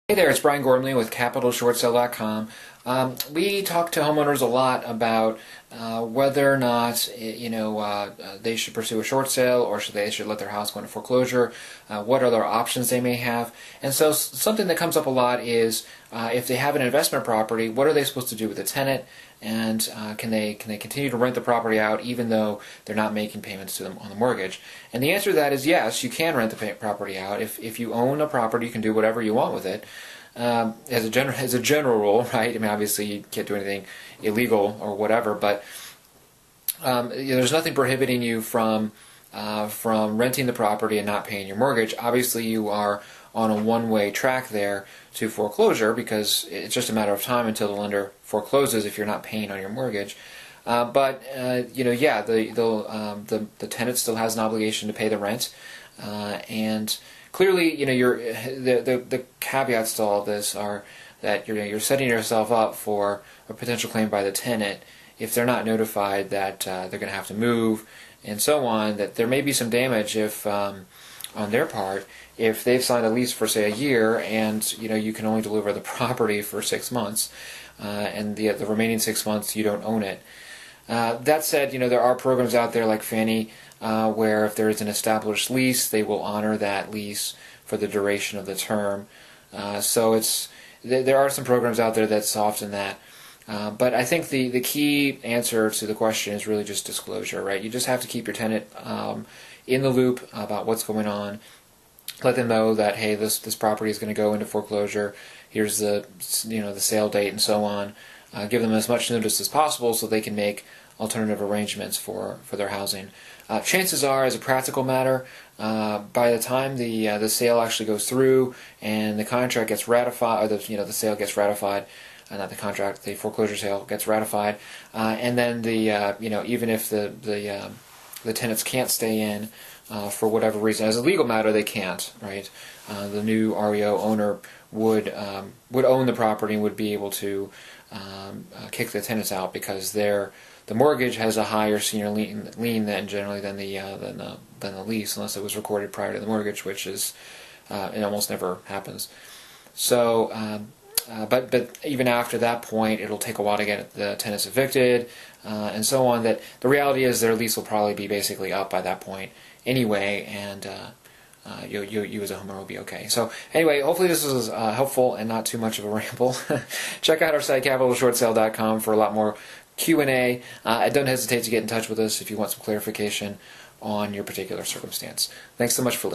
Hey there, it's Brian Gormley with CapitalShortSale.com. We talk to homeowners a lot about whether or not they should pursue a short sale or they should let their house go into foreclosure. What other options they may have, and so something that comes up a lot is if they have an investment property, what are they supposed to do with the tenant, and can they continue to rent the property out even though they're not making payments to them on the mortgage? And the answer to that is yes, you can rent the property out. If you own a property, you can do whatever you want with it. As a general rule, right? I mean, obviously you can't do anything illegal or whatever, but there's nothing prohibiting you from renting the property and not paying your mortgage. Obviously, you are on a one-way track there to foreclosure because it's just a matter of time until the lender forecloses if you're not paying on your mortgage. The tenant still has an obligation to pay the rent, and clearly, the caveats to all of this are that you're setting yourself up for a potential claim by the tenant if they're not notified that they're going to have to move and so on. That there may be some damage if on their part if they've signed a lease for say a year and you can only deliver the property for 6 months, and the remaining 6 months you don't own it. That said, there are programs out there like Fannie where if there is an established lease, they will honor that lease for the duration of the term. So there are some programs out there that soften that. But I think the key answer to the question is really just disclosure, right? You just have to keep your tenant in the loop about what's going on. Let them know that, hey, this property is going to go into foreclosure. Here's the the sale date and so on. Give them as much notice as possible so they can make alternative arrangements for their housing. Chances are, as a practical matter, by the time the sale actually goes through and the contract gets ratified, or the sale gets ratified, not the contract, the foreclosure sale gets ratified, and then even if the tenants can't stay in for whatever reason, as a legal matter they can't, right? The new REO owner would own the property and would be able to kick the tenants out because the mortgage has a higher senior lien than generally than the lease, unless it was recorded prior to the mortgage, which is it almost never happens. So, but even after that point, it'll take a while to get the tenants evicted and so on. That the reality is their lease will probably be basically up by that point anyway, and you as a homeowner will be okay. So anyway, hopefully this was helpful and not too much of a ramble. Check out our site, CapitalShortSale.com, for a lot more Q&A. Don't hesitate to get in touch with us if you want some clarification on your particular circumstance. Thanks so much for listening.